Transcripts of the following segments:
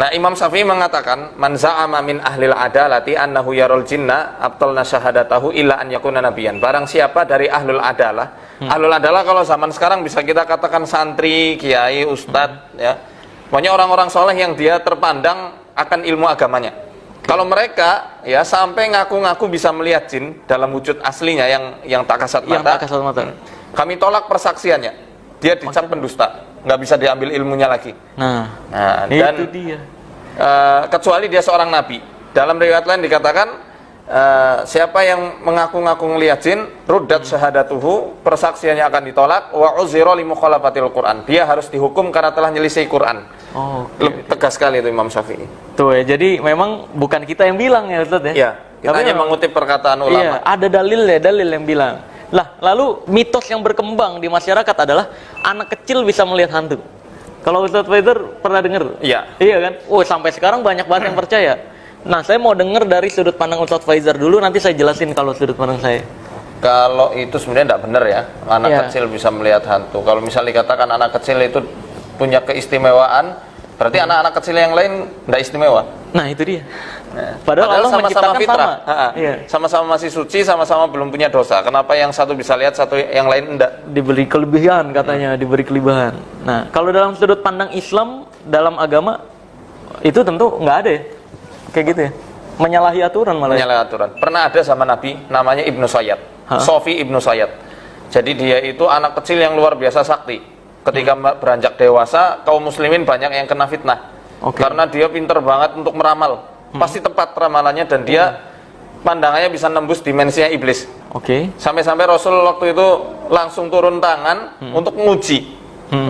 Nah, Imam Syafi'i mengatakan, man za'ama min ahlil adalati annahu yarul jinna abtalna syahadatahu illa an yakuna nabiyan. Barang siapa dari ahlul adalah, ahlul adalah kalau zaman sekarang bisa kita katakan santri, kiai, ustadz, ya. Pokoknya orang-orang soleh yang dia terpandang akan ilmu agamanya. Kalau mereka ya sampai ngaku-ngaku bisa melihat jin dalam wujud aslinya yang tak kasat mata, kami tolak persaksiannya. Dia dicap pendusta, nggak bisa diambil ilmunya lagi. Nah dan itu dia. Kecuali dia seorang nabi. Dalam riwayat lain dikatakan siapa yang mengaku-ngaku ngelihat jin, ruddat syahadatuhu, persaksiannya akan ditolak, wa uzira li mukhalafatil Quran. Dia harus dihukum karena telah nyelisih Quran. Tegas sekali itu Imam Syafi'i. Tuh ya, jadi memang bukan kita yang bilang ya Ustaz ya. Iya, kita hanya mengutip perkataan ulama. Iya, ada dalil yang bilang. Lah, lalu mitos yang berkembang di masyarakat adalah anak kecil bisa melihat hantu. Kalau Ustaz Faizar pernah dengar? Iya. Iya kan? Oh, sampai sekarang banyak banget yang percaya. Nah, saya mau dengar dari sudut pandang Ustaz Faizar dulu, nanti saya jelasin kalau sudut pandang saya. Kalau itu sebenarnya tidak benar ya, anak kecil bisa melihat hantu. Kalau misalnya dikatakan anak kecil itu punya keistimewaan, berarti anak-anak kecil yang lain tidak istimewa. Nah, itu dia. Padahal Allah sama-sama fitrah, sama-sama masih suci, sama-sama belum punya dosa. Kenapa yang satu bisa lihat, satu yang lain enggak? Diberi kelebihan katanya, diberi kelebihan. Nah, kalau dalam sudut pandang Islam, dalam agama itu tentu nggak ada ya, kayak gitu ya, menyalahi aturan malah. Menyalahi aturan. Pernah ada sama Nabi, namanya Ibnu Sayyad, Sofi Ibnu Sayyad. Jadi dia itu anak kecil yang luar biasa sakti. Ketika beranjak dewasa, kaum muslimin banyak yang kena fitnah. Karena dia pinter banget untuk meramal. Pasti tepat ramalannya dan dia pandangannya bisa nembus dimensinya iblis. Sampai-sampai Rasul waktu itu langsung turun tangan untuk menguji.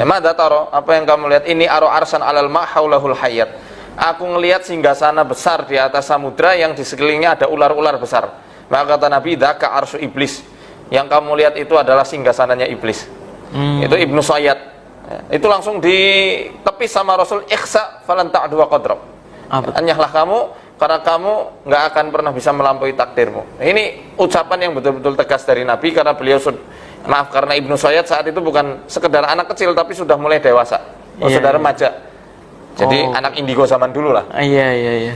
Mada taro, apa yang kamu lihat? Ini aro arsan alal ma haulahul hayat. Aku ngelihat singgasana besar di atas samudra yang di sekelilingnya ada ular-ular besar. Maka kata Nabi, dzaka arsy iblis. Yang kamu lihat itu adalah singgasananya iblis. Itu Ibnu Sayyad. Itu langsung ditepis sama Rasul, ikhsa falan ta'du wa qadrab. Anyahlah kamu karena kamu nggak akan pernah bisa melampaui takdirmu. Ini ucapan yang betul-betul tegas dari Nabi karena beliau karena Ibnu Sayyad saat itu bukan sekedar anak kecil tapi sudah mulai dewasa, sudah remaja. Jadi anak indigo zaman dulu lah. Iya.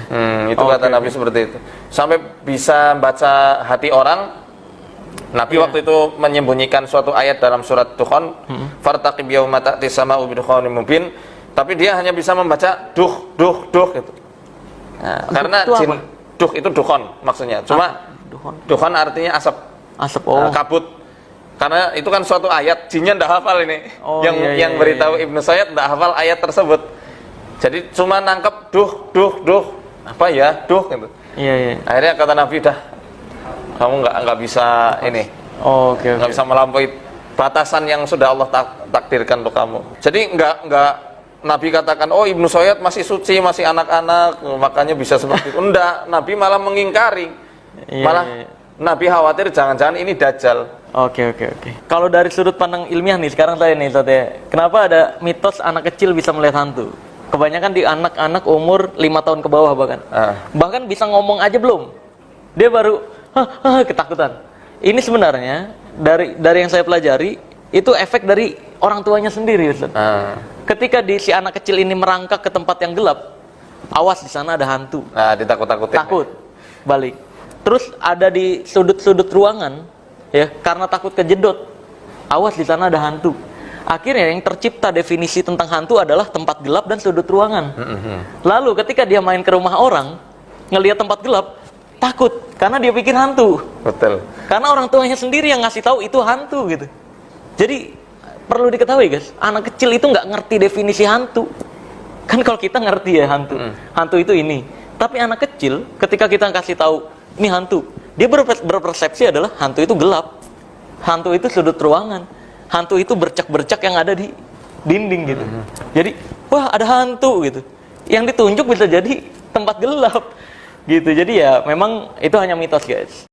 Itu kata Nabi seperti itu. Sampai bisa baca hati orang. Nabi waktu itu menyembunyikan suatu ayat dalam surat Dukhan, fartaqib yauma ta'ti sama'u bidukhanin mubin, tapi dia hanya bisa membaca duh gitu. Nah, karena jin duh itu dukhan maksudnya. Cuma dukhan artinya asap. Kabut. Karena itu kan suatu ayat, jinnya enggak hafal ini. Yang beritahu Ibnu Sayyad enggak hafal ayat tersebut. Jadi cuma nangkep duh. Apa ya? Duh gitu. Iya. Akhirnya kata Nabi, dah kamu nggak bisa ini, nggak bisa melampaui batasan yang sudah Allah takdirkan untuk kamu. Jadi nggak Nabi katakan, oh Ibnu Sayyad masih suci, masih anak-anak, makanya bisa seperti itu. Enggak, Nabi malah mengingkari, malah Nabi khawatir jangan-jangan ini Dajjal. Oke. Kalau dari sudut pandang ilmiah nih, sekarang saya nih, kenapa ada mitos anak kecil bisa melihat hantu? Kebanyakan di anak-anak umur 5 tahun ke bawah bahkan bisa ngomong aja belum, dia baru ketakutan. Ini sebenarnya dari yang saya pelajari itu efek dari orang tuanya sendiri, Ustaz. Ketika si anak kecil ini merangkak ke tempat yang gelap, awas di sana ada hantu. Ditakut-takutin. Takut, balik. Terus ada di sudut-sudut ruangan, ya, karena takut kejedot, awas di sana ada hantu. Akhirnya yang tercipta definisi tentang hantu adalah tempat gelap dan sudut ruangan. Lalu ketika dia main ke rumah orang, ngelihat tempat gelap, takut karena dia pikir hantu. Betul. Karena orang tuanya sendiri yang ngasih tahu itu hantu gitu. Jadi perlu diketahui guys, anak kecil itu nggak ngerti definisi hantu. Kan kalau kita ngerti ya hantu, hantu itu ini. Tapi anak kecil ketika kita kasih tahu ini hantu, dia berpersepsi adalah hantu itu gelap, hantu itu sudut ruangan, hantu itu bercak-bercak yang ada di dinding gitu. Jadi wah ada hantu gitu. Yang ditunjuk bisa jadi tempat gelap. Gitu, jadi ya memang itu hanya mitos guys.